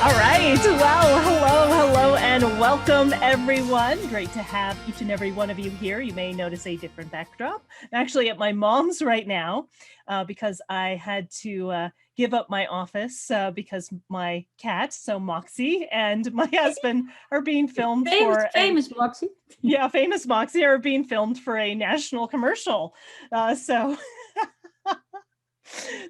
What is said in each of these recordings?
All right. Well, hello, and welcome, everyone. Great to have each and every one of you here. You may notice a different backdrop. I'm actually at my mom's right now because I had to give up my office because my cat, so Moxie, and my husband are being filmed for famous Moxie. Yeah, famous Moxie are being filmed for a national commercial.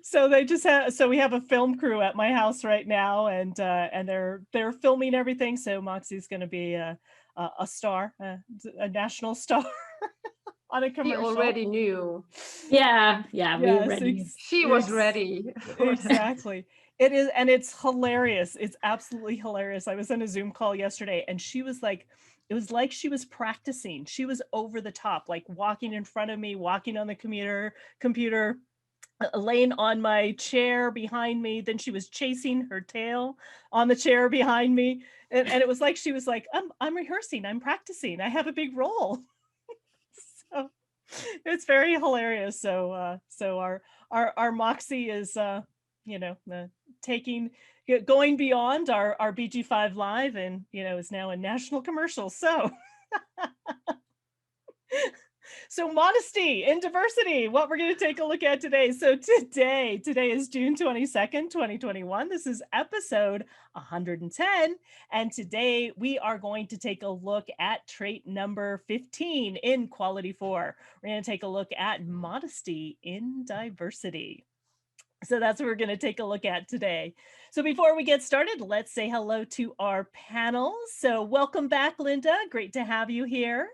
So they just have, so we have a film crew at my house right now, and they're filming everything. So Moxie's going to be a star, a national star on a He commercial. already knew. Yeah, we're Yes, ready. She was ready. Exactly. It is, and it's hilarious. It's absolutely hilarious. I was on a Zoom call yesterday, and she was like, it was like she was practicing. She was over the top, like walking in front of me, walking on the computer, laying on my chair behind me. Then she was chasing her tail on the chair behind me. And it was like, she was like, I'm rehearsing, I'm practicing, I have a big role. So it's very hilarious. So our Moxie is, going beyond our BG5 live, and, is now a national commercial. So modesty in diversity, what we're going to take a look at today. So today is June 22nd, 2021. This is episode 110. And today we are going to take a look at trait number 15 in quality 4. We're going to take a look at modesty in diversity. So that's what we're going to take a look at today. So before we get started, let's say hello to our panel. So welcome back, Linda. Great to have you here.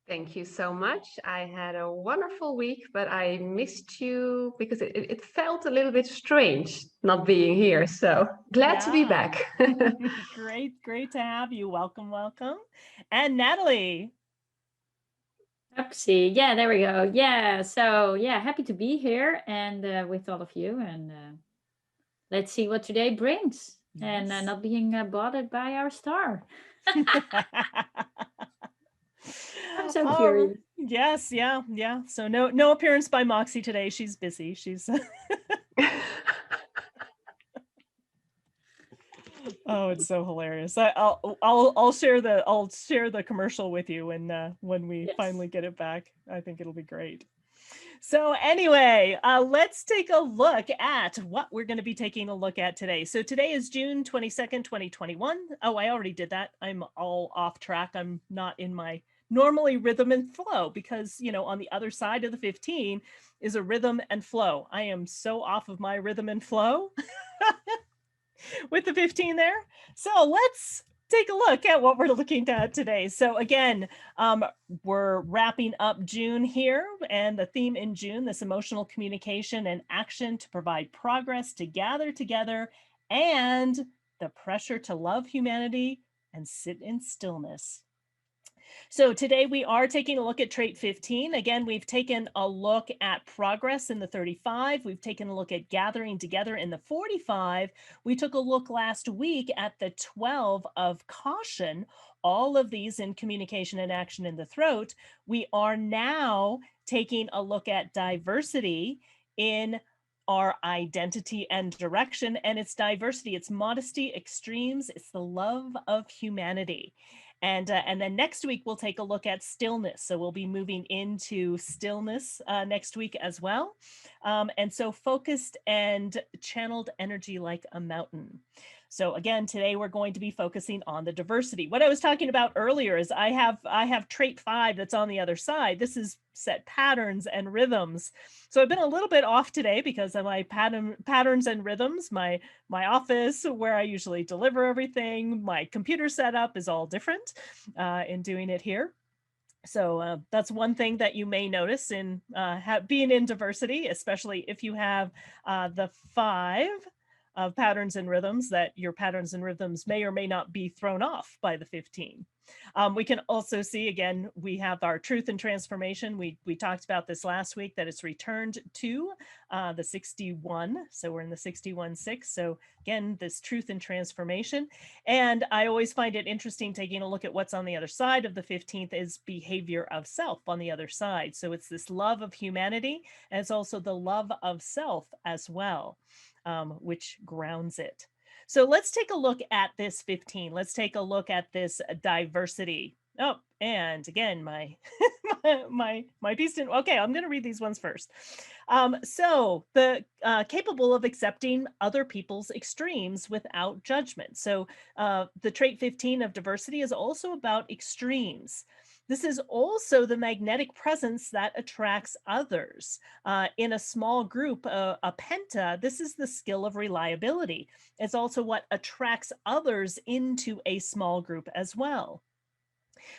Thank you so much. I had a wonderful week, but I missed you because it felt a little bit strange not being here. So glad to be back. Great to have you. Welcome. And Natalie. Upsie. Yeah, there we go. Yeah, so happy to be here and with all of you, and let's see what today brings. Yes. And not being bothered by our star. I'm so curious. Yes, yeah. So no appearance by Moxie today. She's busy. She's Oh, it's so hilarious. I'll share the commercial with you when we finally get it back. I think it'll be great. So anyway, let's take a look at what we're going to be taking a look at today. So today is June 22nd, 2021. Oh, I already did that. I'm all off track. I'm not in my normally rhythm and flow because, on the other side of the 15 is a rhythm and flow. I am so off of my rhythm and flow with the 15 there. So let's take a look at what we're looking at today. So again, we're wrapping up June here, and the theme in June, this emotional communication and action to provide progress, to gather together, and the pressure to love humanity and sit in stillness. So today we are taking a look at trait 15. Again, we've taken a look at progress in the 35. We've taken a look at gathering together in the 45. We took a look last week at the 12 of caution, all of these in communication and action in the throat. We are now taking a look at diversity in our identity and direction, and it's diversity, it's modesty, extremes, it's the love of humanity. And then next week, we'll take a look at stillness. So we'll be moving into stillness next week as well. And so focused and channeled energy like a mountain. So again, today we're going to be focusing on the diversity. What I was talking about earlier is I have trait 5 that's on the other side. This is set patterns and rhythms. So I've been a little bit off today because of my patterns and rhythms. My office where I usually deliver everything, my computer setup is all different in doing it here. So that's one thing that you may notice in being in diversity, especially if you have the 5 of patterns and rhythms, that your patterns and rhythms may or may not be thrown off by the 15. We can also see, again, we have our truth and transformation. We talked about this last week, that it's returned to the 61. So we're in the 61-6. So again, this truth and transformation. And I always find it interesting taking a look at what's on the other side of the 15th is behavior of self on the other side. So it's this love of humanity, and it's also the love of self as well, which grounds it. So let's take a look at this 15. Let's take a look at this diversity. Oh, and again, my my piece didn't. Okay, I'm going to read these ones first. So the capable of accepting other people's extremes without judgment. So the trait 15 of diversity is also about extremes. This is also the magnetic presence that attracts others. In a small group, a penta, this is the skill of reliability. It's also what attracts others into a small group as well.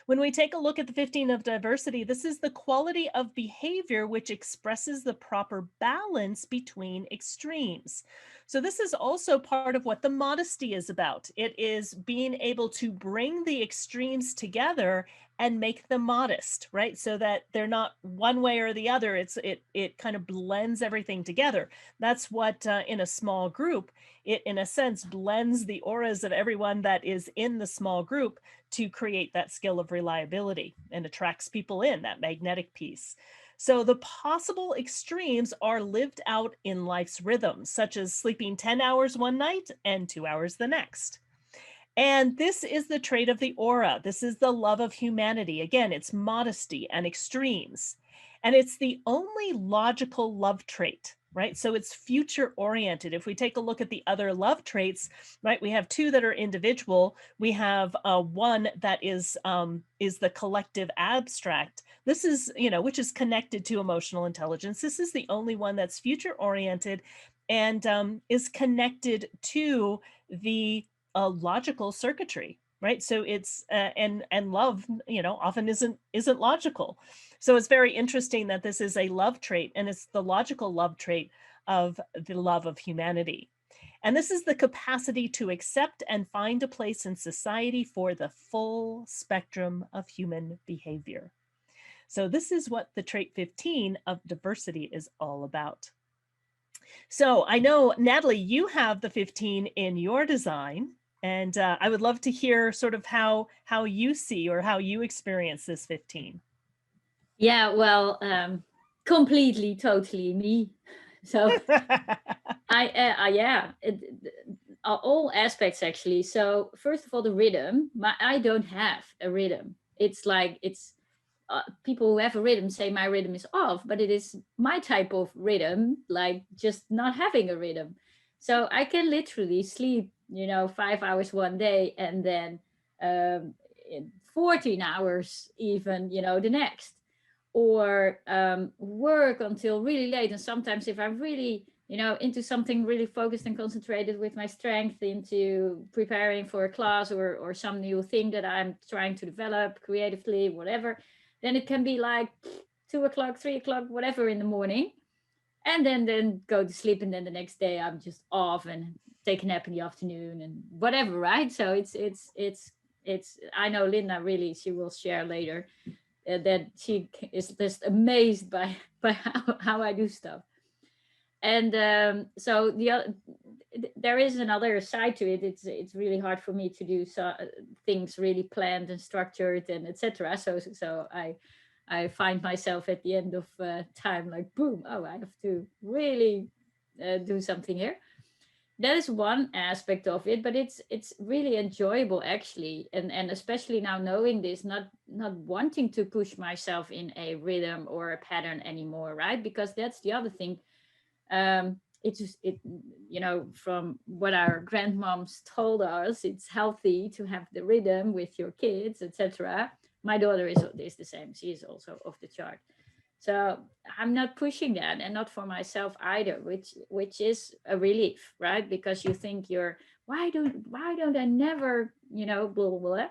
When we take a look at the 15 of diversity, this is the quality of behavior which expresses the proper balance between extremes. So this is also part of what the modesty is about. It is being able to bring the extremes together and make them modest, right? So that they're not one way or the other. It kind of blends everything together. That's what in a small group, it in a sense blends the auras of everyone that is in the small group to create that skill of reliability and attracts people in, that magnetic piece. So the possible extremes are lived out in life's rhythms, such as sleeping 10 hours one night and 2 hours the next. And this is the trait of the aura. This is the love of humanity. Again, it's modesty and extremes. And it's the only logical love trait, right? So it's future oriented. If we take a look at the other love traits, right, we have two that are individual. We have one that is the collective abstract. This is, which is connected to emotional intelligence. This is the only one that's future oriented and is connected to the logical circuitry, right? So it's and love, often isn't logical. So it's very interesting that this is a love trait, and it's the logical love trait of the love of humanity. And this is the capacity to accept and find a place in society for the full spectrum of human behavior. So this is what the trait 15 of diversity is all about. So I know, Natalie, you have the 15 in your design. And I would love to hear sort of how you see or how you experience this 15. Yeah, well, completely, totally me. So all aspects actually. So first of all, the rhythm. I don't have a rhythm. It's like people who have a rhythm say my rhythm is off, but it is my type of rhythm, like just not having a rhythm. So I can literally sleep, 5 hours one day and then in 14 hours even, the next, or work until really late. And sometimes if I'm really, into something really focused and concentrated with my strength into preparing for a class or some new thing that I'm trying to develop creatively, whatever, then it can be like 2 o'clock, 3 o'clock, whatever in the morning, and then go to sleep, and then the next day I'm just off and take a nap in the afternoon and whatever, right? So it's I know Linda, really, she will share later that she is just amazed by how I do stuff. And so there is another side to it. It's really hard for me to do things really planned and structured and etc. So I find myself at the end of time like, boom, oh, I have to really do something here. That is one aspect of it, but it's really enjoyable actually, and especially now knowing this, not wanting to push myself in a rhythm or a pattern anymore, right? Because that's the other thing. It's just from what our grandmoms told us, it's healthy to have the rhythm with your kids, etc. My daughter is the same. She is also off the chart. So I'm not pushing that, and not for myself either, which is a relief, right? Because you think why don't I never, blah blah blah.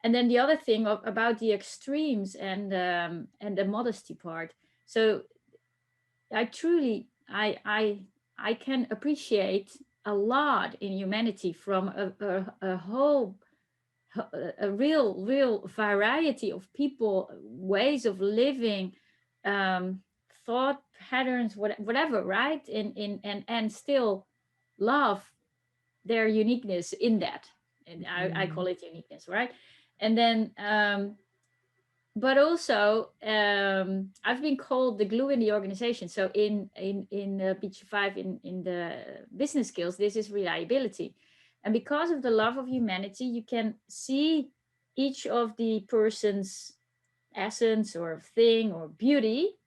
And then the other thing about the extremes and the modesty part. So I truly I can appreciate a lot in humanity from a whole a real variety of people, ways of living, um, thought patterns, whatever, right? And still love their uniqueness in that. And I call it uniqueness, right? And then but also I've been called the glue in the organization. So in BG5 in the business skills, this is reliability. And because of the love of humanity, you can see each of the person's essence or thing or beauty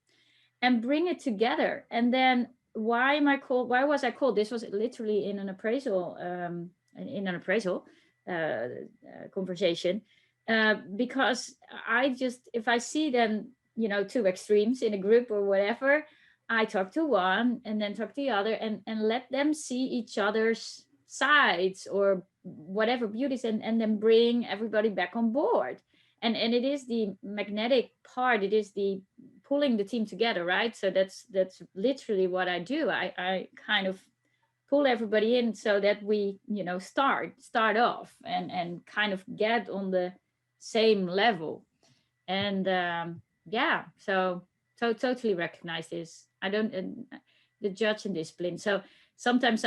and bring it together. And then why was I called? This was literally in an appraisal conversation, because I just, if I see them, two extremes in a group or whatever, I talk to one and then talk to the other, and let them see each other's sides or whatever beauties, and then bring everybody back on board. And it is the magnetic part, it is the pulling the team together, right? So that's literally what I do. I kind of pull everybody in so that we, start off and kind of get on the same level. And yeah, so totally recognize this. I don't the judge and discipline. So sometimes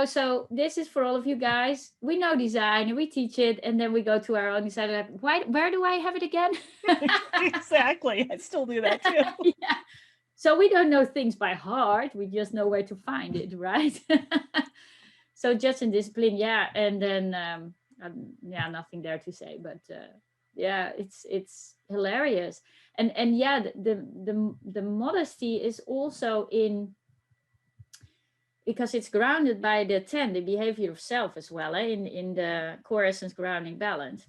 so this is for all of you guys. We know design and we teach it, and then we go to our own design. Like, where do I have it again? Exactly. I still do that too. Yeah. So we don't know things by heart. We just know where to find it, right? So judge and discipline, yeah. And then yeah, nothing there to say, but yeah, it's hilarious. And yeah, the modesty is also in, because it's grounded by the 10, the behavior of self as well, in the core essence grounding balance.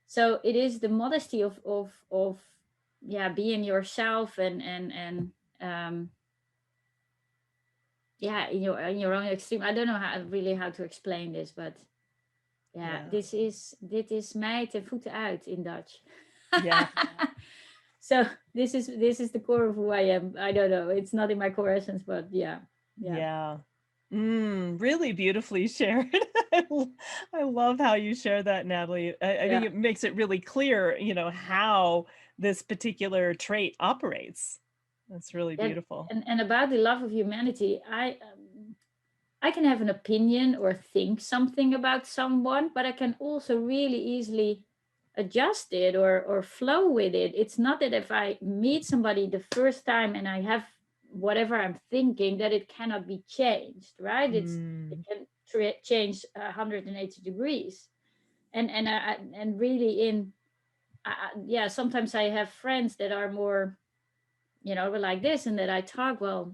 So it is the modesty of yeah, being yourself, and yeah, in your own extreme. I don't know how to explain this, but yeah, dit is mij ten voeten uit in Dutch. Yeah. So this is the core of who I am. I don't know, it's not in my core essence, but yeah. Really beautifully shared. I love how you share that, Natalie. I think it makes it really clear, how this particular trait operates. That's really beautiful. And about the love of humanity, I can have an opinion or think something about someone, but I can also really easily adjust it or flow with it. It's not that if I meet somebody the first time and I have whatever I'm thinking, that it cannot be changed, right? It can change 180 degrees. And really yeah, sometimes I have friends that are more, like this, and that I talk, well,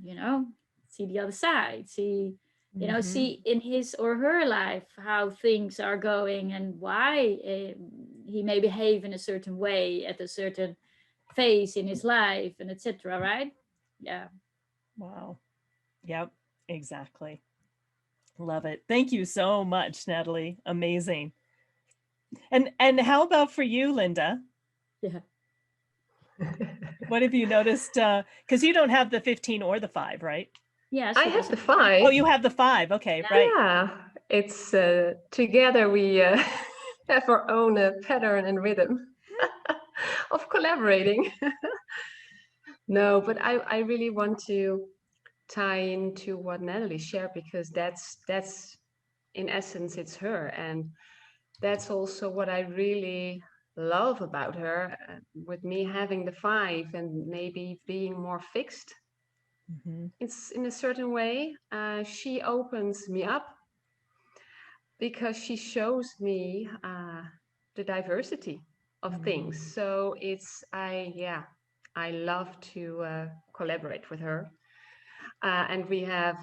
see the other side, see in his or her life how things are going, and why he may behave in a certain way at a certain phase in his life, and etc. Right? Yeah. Wow. Yep, exactly. Love it. Thank you so much, Natalie. Amazing. And how about for you, Linda? Yeah. What have you noticed? Because you don't have the 15 or the 5, right? Yes, I have the 5. Oh, you have the 5. Okay, right. Yeah, it's together we have our own pattern and rhythm of collaborating. No, but I really want to tie into what Natalie shared, because that's in essence, it's her. And that's also what I really love about her, with me having the 5 and maybe being more fixed. It's in a certain way, she opens me up because she shows me the diversity of things. So I love to collaborate with her. And we have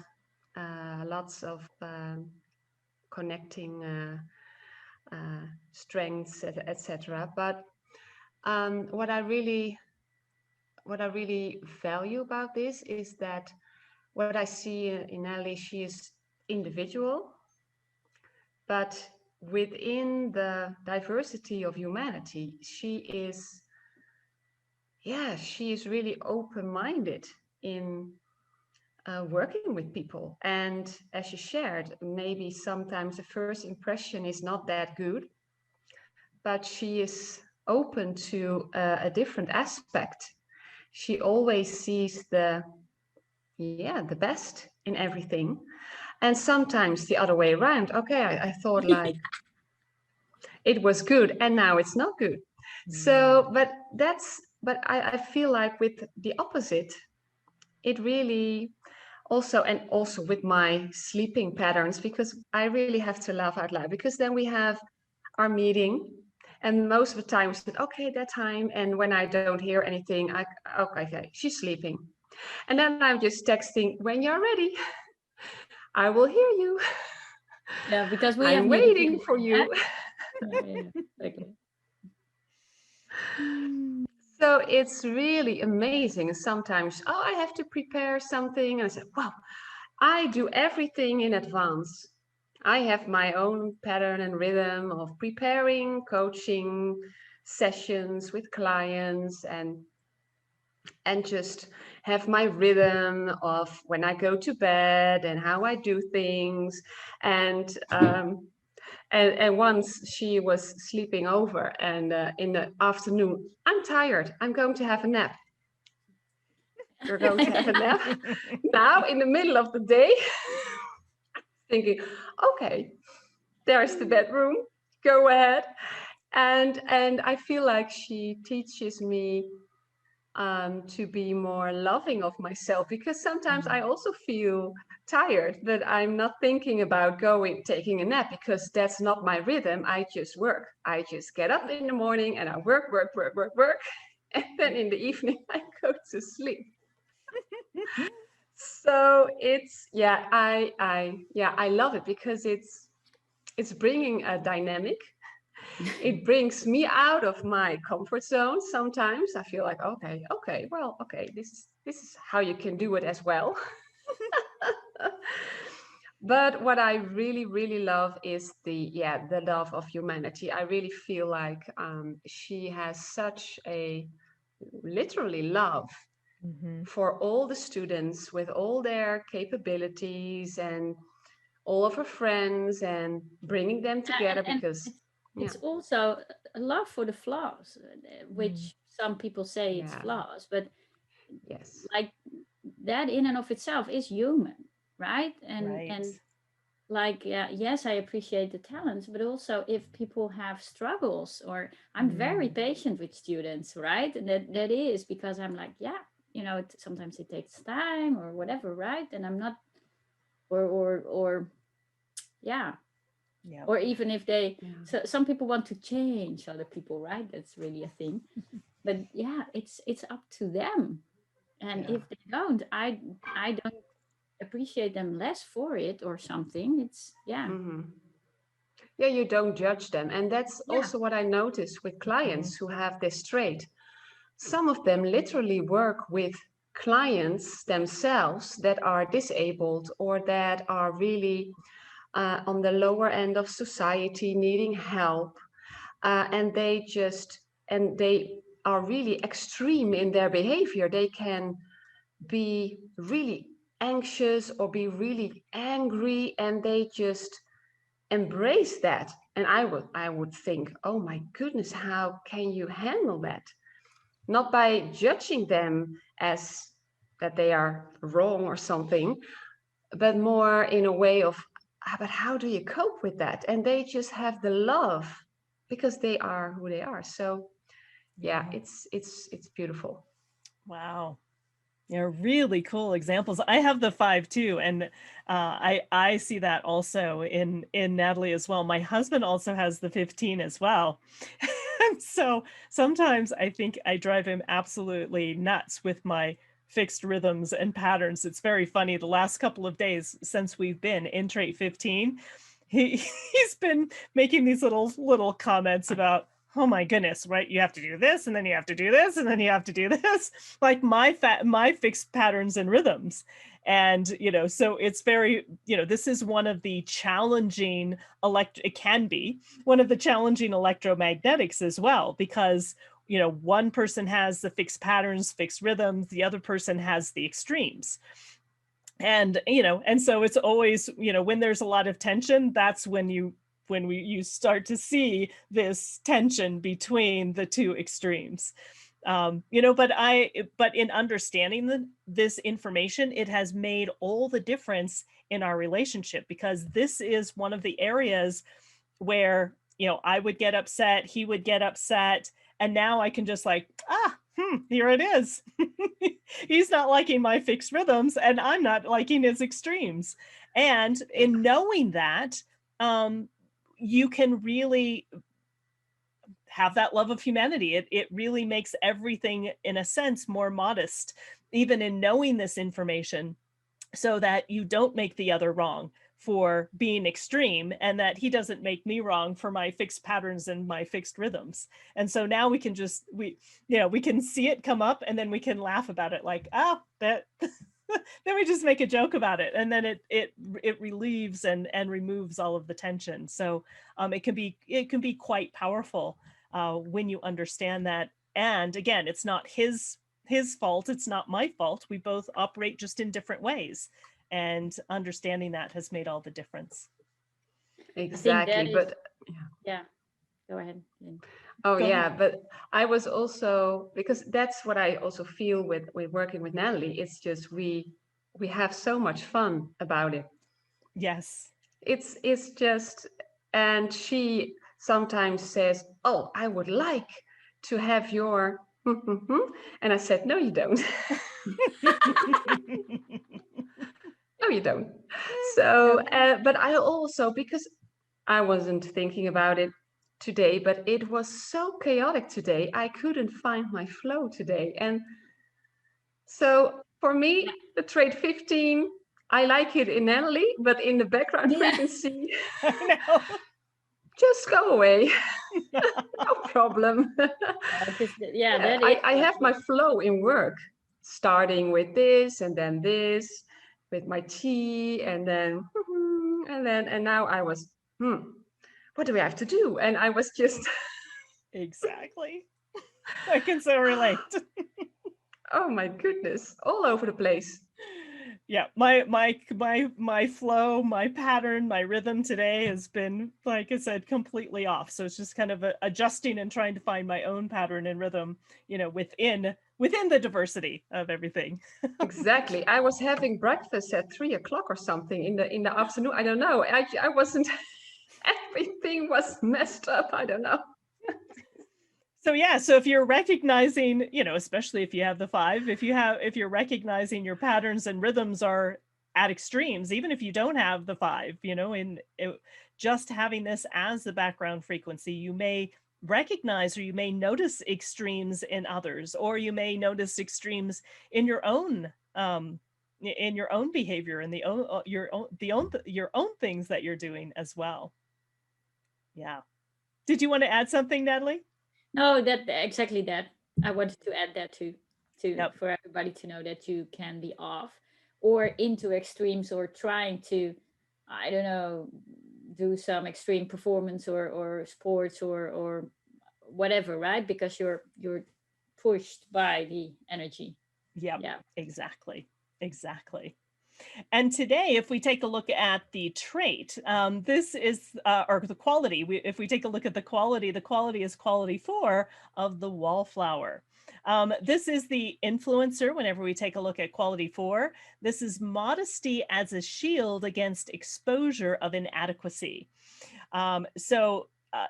lots of connecting strengths, etc. But what I really value about this is that what I see in Ellie, she is individual, but within the diversity of humanity, she is really open-minded in working with people. And as she shared, maybe sometimes the first impression is not that good, but she is open to a different aspect. She always sees the best in everything. And sometimes the other way around. Okay, I thought like it was good and now it's not good. So, but I feel like with the opposite, it really also, and also with my sleeping patterns, because I really have to laugh out loud, because then we have our meeting, and most of the time we said, okay, that time. And when I don't hear anything, okay, she's sleeping. And then I'm just texting, when you're ready, I will hear you. Yeah, because we have I'm meetings waiting for you. yeah, okay. So it's really amazing. Sometimes, oh, I have to prepare something. And I said, wow, I do everything in advance. I have my own pattern and rhythm of preparing coaching sessions with clients, and just have my rhythm of when I go to bed and how I do things. And and once she was sleeping over, and in the afternoon, I'm tired, I'm going to have a nap. You're going to have a nap now in the middle of the day. Thinking, okay, there's the bedroom, go ahead. And I feel like she teaches me to be more loving of myself, because sometimes I also feel tired, but I'm not thinking about taking a nap, because that's not my rhythm. I just work. I just get up in the morning and I work, work, work, work, work. And then in the evening I go to sleep. So it's, I love it, because it's bringing a dynamic. It brings me out of my comfort zone. Sometimes I feel like, okay, well, okay, this is how you can do it as well. But what I really, really love is the love of humanity. I really feel like she has such a literally love Mhm. for all the students with all their capabilities, and all of her friends, and bringing them together, And because yeah, it's also a love for the flaws, Mm. which some people say it's yeah, flaws, but yes, like that in and of itself is human, right? Right. And like, yeah, yes, I appreciate the talents, but also if people have struggles, or I'm very Mm. patient with students, right? And that is because I'm like, yeah, sometimes it takes time or whatever, right? And I'm not, or yeah, Yeah. or even if they, yeah, so some people want to change other people, right? That's really a thing. But yeah, it's up to them. And yeah. if they don't, I don't appreciate them less for it or something. It's, yeah, Hmm. Yeah, you don't judge them. And that's yeah. also what I notice with Mhm. clients who have this trait. Some of them literally work with clients themselves that are disabled, or that are really on the lower end of society, needing help. And they are really extreme in their behavior. They can be really anxious or be really angry, and they just embrace that. And I would think, oh my goodness, how can you handle that? Not by judging them as that they are wrong or something, but more in a way of, but how do you cope with that? And they just have the love, because they are who they are. So yeah, Yeah. it's beautiful. Wow. Yeah, really cool examples. I have the 5 too, and I see that also in Natalie as well. My husband also has the 15 as well. And so sometimes I think I drive him absolutely nuts with my fixed rhythms and patterns. It's very funny. The last couple of days since we've been in trait 15, he's been making these little comments about, oh my goodness, right? You have to do this, and then you have to do this, and then you have to do this, like my fixed patterns and rhythms. And so it's very, this is one of the challenging it can be one of the challenging electromagnetics as well, because one person has the fixed patterns, fixed rhythms, the other person has the extremes. And so it's always, when there's a lot of tension, that's when you start to see this tension between the two extremes. But in understanding this information, it has made all the difference in our relationship, because this is one of the areas where I would get upset, he would get upset, And now I can just like, here it is. He's not liking my fixed rhythms and I'm not liking his extremes. And in knowing that, you can really have that love of humanity. It really makes everything, in a sense, more modest, even in knowing this information, so that you don't make the other wrong for being extreme, and that he doesn't make me wrong for my fixed patterns and my fixed rhythms. And so now we can just, we can see it come up, and then we can laugh about it like, that then we just make a joke about it, and then it relieves and removes all of the tension. So it can be quite powerful when you understand that. And again, it's not his fault, it's not my fault. We both operate just in different ways, and understanding that has made all the difference. Exactly. But yeah, go ahead, Lynn. Oh, Go yeah, ahead. but I was also, because that's what I also feel with working with Natalie. It's just we have so much fun about it. Yes. It's just, and she sometimes says, "Oh, I would like to have your," and I said, "No, you don't." No, you don't. So, but I also, because I wasn't thinking about it today, but it was so chaotic today. I couldn't find my flow today. And so for me, the trait 15, I like it in Natalie, but in the background frequency, I know. just go away. No problem. I have my flow in work, starting with this and then this, with my tea, and then, and now I was, what do we have to do? And I was just, exactly. I can so relate. oh my goodness, all over the place. Yeah, my flow, my pattern, my rhythm today has been, like I said, completely off. So it's just kind of adjusting and trying to find my own pattern and rhythm, within the diversity of everything. Exactly. I was having breakfast at 3 o'clock or something in the afternoon. I don't know. I wasn't. Everything was messed up. I don't know. So yeah, so if you're recognizing, especially if you have the 5, if you're recognizing your patterns and rhythms are at extremes, even if you don't have the 5, just having this as the background frequency, you may recognize, or you may notice extremes in others, or you may notice extremes in your own behavior and your own things that you're doing as well. Yeah. Did you want to add something, Natalie? No, that exactly that. I wanted to add that too, Yep. for everybody to know that you can be off or into extremes, or trying to, I don't know, do some extreme performance or sports or whatever, right? Because you're pushed by the energy. Yep. Yeah. Exactly. And today, if we take a look at the trait, this is, or the quality, if we take a look at the quality is quality 4 of the Wallflower. This is the influencer. Whenever we take a look at quality 4, this is modesty as a shield against exposure of inadequacy. So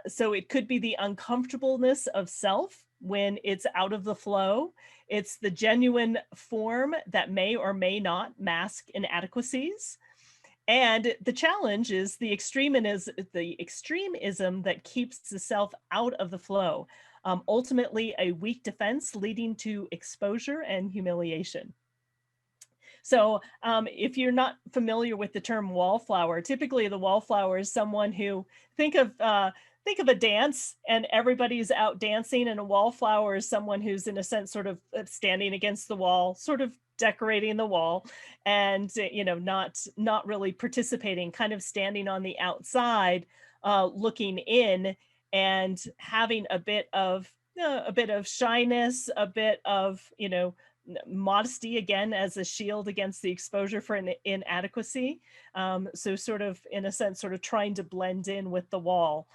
it could be the uncomfortableness of self when it's out of the flow. It's the genuine form that may or may not mask inadequacies. And the challenge is the extremism that keeps the self out of the flow. Ultimately, a weak defense leading to exposure and humiliation. So if you're not familiar with the term wallflower, typically the wallflower is someone who, think of a dance and everybody's out dancing, and a wallflower is someone who's, in a sense, sort of standing against the wall, sort of decorating the wall, and not really participating, kind of standing on the outside, looking in, and having a bit of shyness, a bit of modesty, again, as a shield against the exposure for an inadequacy. So sort of, in a sense, sort of trying to blend in with the wall,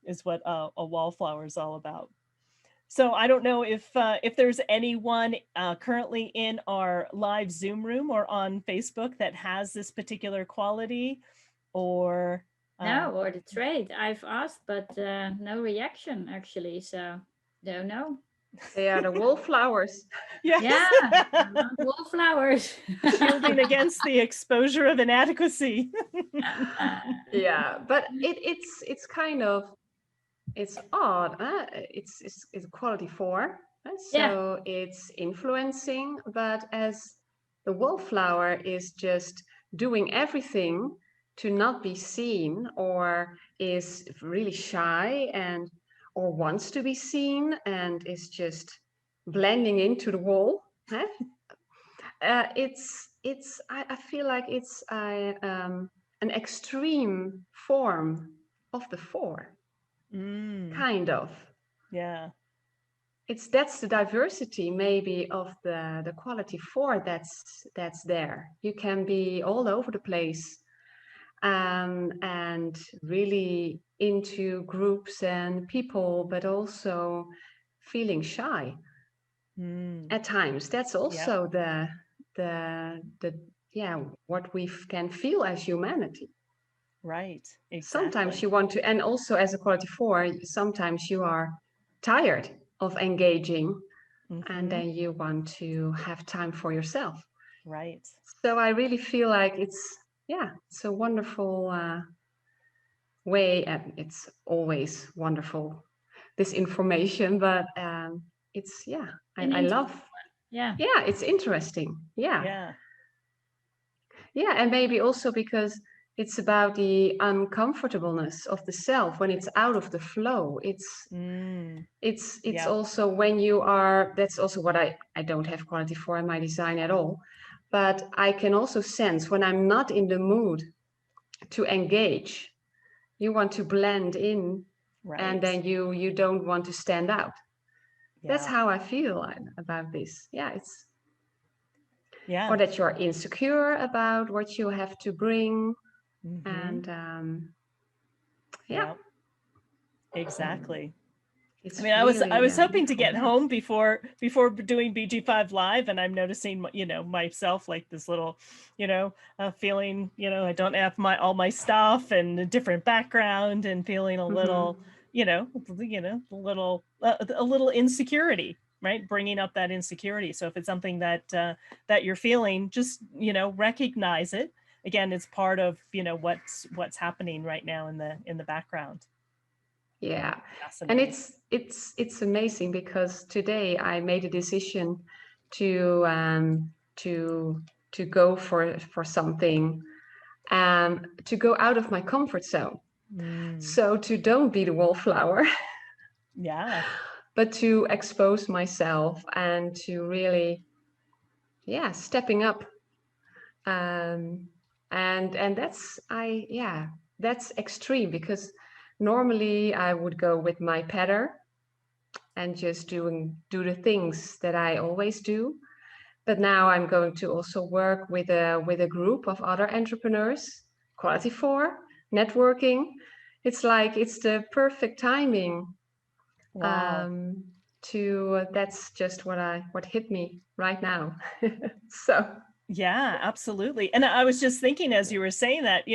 is what a wallflower is all about. So I don't know if there's anyone currently in our live Zoom room or on Facebook that has this particular quality, or No, or the trait. I've asked, but no reaction actually. So Don't know. They are the wallflowers. Yes. Yeah, wallflowers. Shielding against the exposure of inadequacy. Yeah, but it's kind of it's odd. It's quality 4, Yeah, so it's influencing. But as the wallflower is just doing everything to not be seen, or is really shy and or wants to be seen and is just blending into the wall. Huh? I feel like it's an extreme form of the 4, Mm, kind of. yeah. That's the diversity maybe of the quality 4 that's there. You can be all over the place, and really into groups and people, but also feeling shy Mm, at times. That's yep. also the yeah, what we can feel as humanity. Right. Sometimes Exactly. you want to, and also as a quality 4, sometimes you are tired of engaging, and Mm-hmm. then you want to have time for yourself. Right. So I really feel like it's a wonderful way, and it's always wonderful, this information, but it's an I interesting love, one. Yeah. it's interesting. Yeah. Yeah, and maybe also because it's about the uncomfortableness of the self when it's out of the flow. Mm, It's yep. also when you are, that's also what I don't have quality for in my design at all, but I can also sense when I'm not in the mood to engage. You want to blend in, and Right. then you don't want to stand out. That's Yeah. how I feel about this. Yeah, it's, or Yeah. that you're insecure about what you have to bring, Mm-hmm. and yeah, Yep. Exactly. I it's mean, I really was hoping to beautiful. get home before doing BG5 live, and I'm noticing, myself like this little, feeling, I don't have all my stuff and a different background, and feeling a little, Mm-hmm. a little insecurity, right? Bringing up that insecurity. So if it's something that you're feeling, just recognize it. Again, it's part of what's happening right now in the background. Yeah, and Fascinating. it's amazing because today I made a decision to to go for something, to go out of my comfort zone. Mm, So to don't be the wallflower, yeah. but to expose myself and to really, stepping up. Um, and that's extreme because normally I would go with my pattern and just do the things that I always do. But now I'm going to also work with a group of other entrepreneurs, quality 4, networking. It's like it's the perfect timing, Wow. um, to that's just what hit me right now. So Yeah, absolutely. And I was just thinking as you were saying that,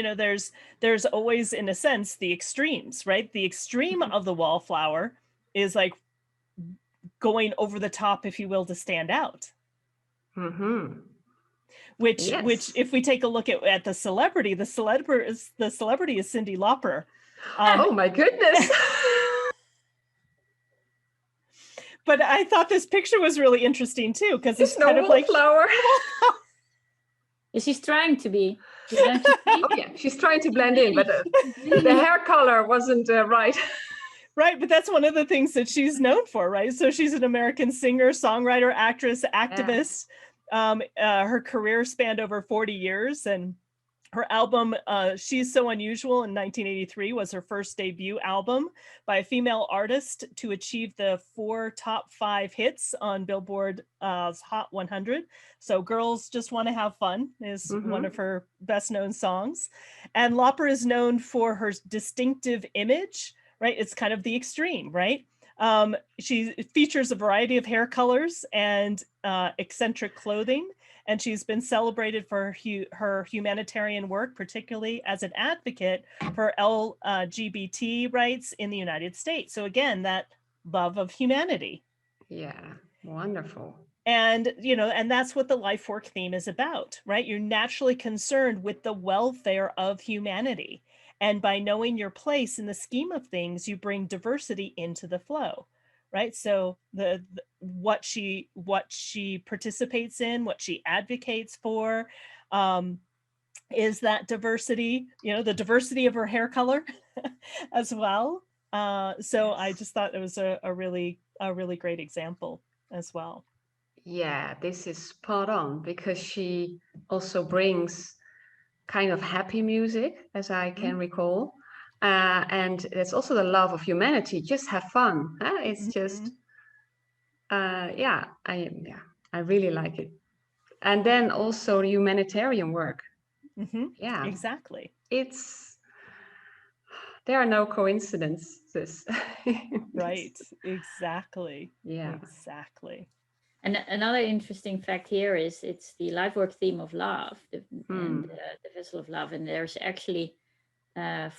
there's always, in a sense, the extremes, right? The extreme of the wallflower is like going over the top, if you will, to stand out. mhm. Which Yes. if we take a look at the celebrity is Cyndi Lauper. Oh my goodness. But I thought this picture was really interesting too, because She's it's no kind of like wallflower. She's trying to be. Don't you see? Oh yeah, she's trying to She's blend in, but really, she's the really. hair color wasn't right. right, but that's one of the things that she's known for, right? So she's an American singer, songwriter, actress, Yeah. activist. Her career spanned over 40 years, and her album, She's So Unusual, in 1983 was her first debut album by a female artist to achieve the 4 top 5 hits on Billboard's Hot 100. So Girls Just Want to Have Fun is one Mm-hmm. of her best known songs. And Lauper is known for her distinctive image, right? It's kind of the extreme, right? She features a variety of hair colors and eccentric clothing, and she's been celebrated for her humanitarian work, particularly as an advocate for LGBT rights in the United States. So again, that love of humanity. Yeah, wonderful. And, and that's what the life work theme is about, right? You're naturally concerned with the welfare of humanity. And by knowing your place in the scheme of things, you bring diversity into the flow, right? So what she participates in, what she advocates for, is that diversity, the diversity of her hair color as well. So I just thought it was a really great example as well. Yeah, this is spot on because she also brings kind of happy music, as I can recall. And it's also the love of humanity. Just have fun. Huh? It's just, I really like it. And then also humanitarian work. Yeah, Exactly. There are no coincidences. Right. Exactly. Yeah. Exactly. And another interesting fact here is it's the life work theme of love and the vessel of love. And there's actually the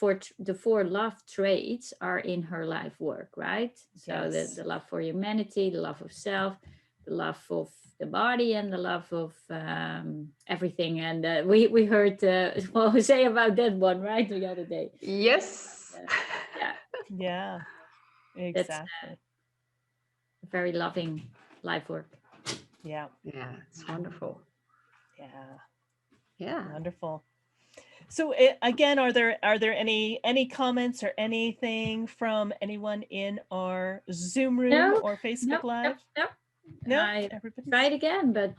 4 love traits are in her life work, right? So Yes. the love for humanity, the love of self, the love of the body, and the love of everything. And we heard Jose about that one, right, the other day. Yes. Yeah. Yeah. Exactly. That's a very loving life work. Yeah. Yeah, it's wonderful. Yeah. Yeah. Wonderful. So again, are there any comments or anything from anyone in our Zoom room or Facebook Live? No. I Everybody's... tried again, but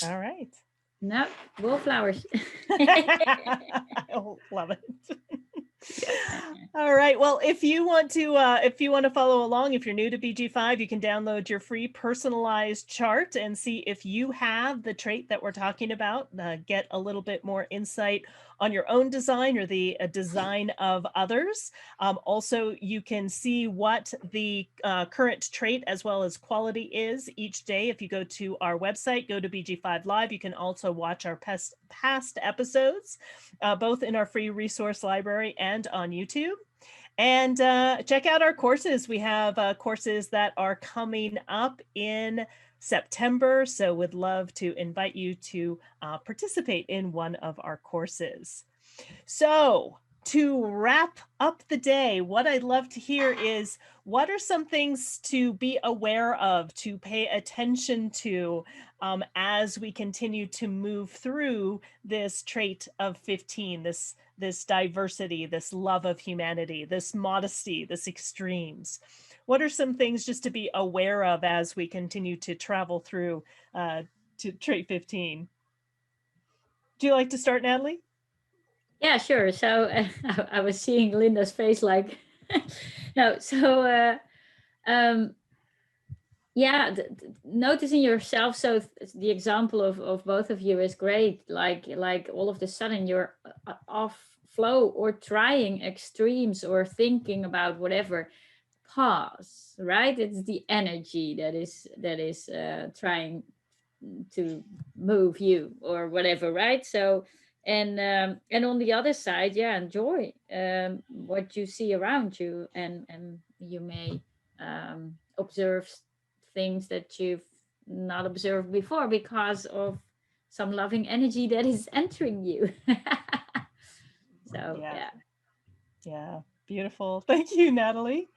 all right. No, wallflowers. I love it. All right. Well, if you want to follow along, if you're new to BG5, you can download your free personalized chart and see if you have the trait that we're talking about. Get a little bit more insight on your own design or the design of others. Also, you can see what the current trait as well as quality is each day. If you go to our website, go to BG5 Live, you can also watch our past episodes, both in our free resource library and on YouTube. And check out our courses. We have courses that are coming up in September, so would love to invite you to participate in one of our courses. So to wrap up the day, what I'd love to hear is, what are some things to be aware of, to pay attention to as we continue to move through this trait of 15, this diversity, this love of humanity, this modesty, this extremes? What are some things just to be aware of as we continue to travel through to trait 15? Do you like to start, Natalie? Yeah, sure. So I was seeing Linda's face like, no. So yeah, noticing yourself. So the example of both of you is great. Like all of a sudden you're off flow or trying extremes or thinking about whatever. Pause, right? It's the energy that is trying to move you or whatever, right? So and on the other side, yeah, enjoy what you see around you, and you may observe things that you've not observed before because of some loving energy that is entering you. So yeah, beautiful. Thank you, Natalie.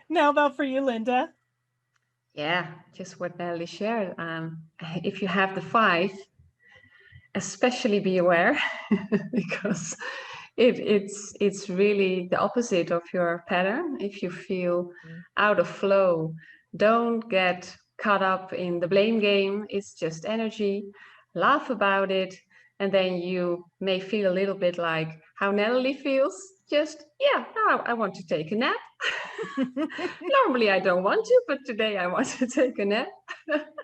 Now about for you, Linda. Yeah, just what Natalie shared. If you have the 5, especially be aware because it's really the opposite of your pattern. If you feel out of flow, don't get caught up in the blame game. It's just energy. Laugh about it, and then you may feel a little bit like how Natalie feels. Just, yeah, now I want to take a nap. Normally I don't want to, but today I want to take a nap.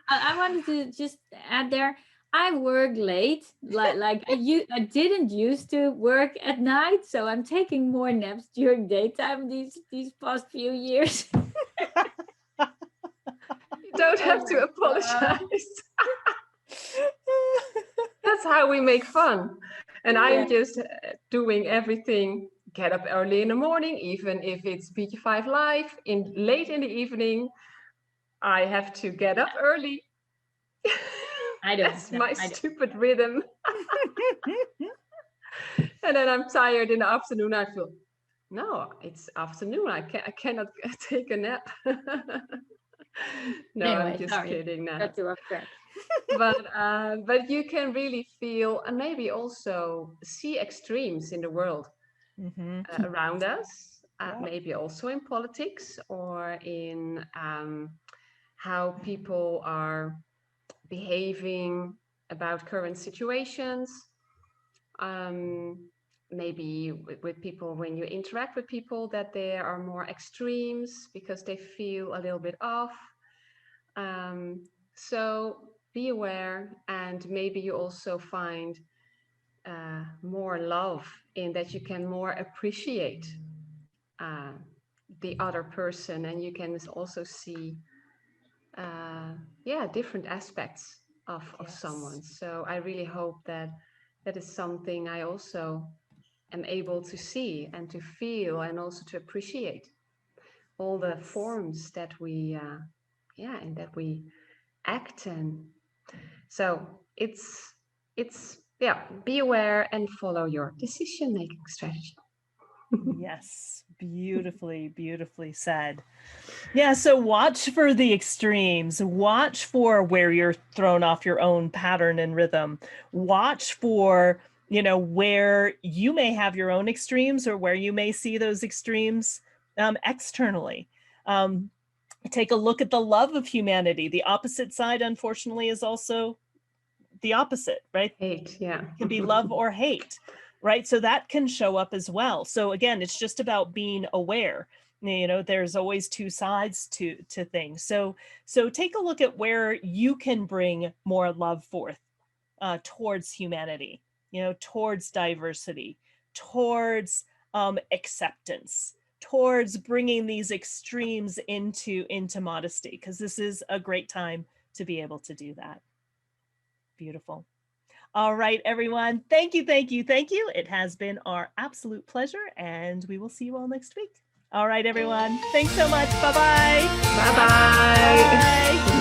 I wanted to just add there, I work late. Like I didn't used to work at night, so I'm taking more naps during daytime these past few years. You don't have to apologize. That's how we make fun. And I'm just doing everything get up early in the morning, even if it's BG5 live late in the evening. I have to get up early. I don't. That's No, my I don't. stupid rhythm. And then I'm tired in the afternoon. I feel, no, it's afternoon. I cannot take a nap. No, Anyway, I'm just sorry. kidding now. Got you off track. But you can really feel and maybe also see extremes in the world around us, maybe also in politics or in how people are behaving about current situations. Maybe with people, when you interact with people, that there are more extremes because they feel a little bit off. So be aware, and maybe you also find more love in that you can more appreciate the other person, and you can also see different aspects of someone. So I really hope that that is something I also am able to see and to feel, and also to appreciate all the forms that we and that we act in. So it's be aware and follow your decision making strategy. Yes, beautifully, beautifully said. Yeah, so watch for the extremes. Watch for where you're thrown off your own pattern and rhythm. Watch for, where you may have your own extremes or where you may see those extremes externally. Take a look at the love of humanity. The opposite side, unfortunately, is also the opposite, right? Hate, yeah. It can be love or hate, right? So that can show up as well. So again, it's just about being aware. There's always two sides to things. So take a look at where you can bring more love forth towards humanity, towards diversity, towards acceptance, towards bringing these extremes into modesty, because this is a great time to be able to do that. Beautiful. All right, everyone. Thank you, thank you, thank you. It has been our absolute pleasure, and we will see you all next week. All right, everyone. Thanks so much. Bye-bye. Bye-bye. Bye.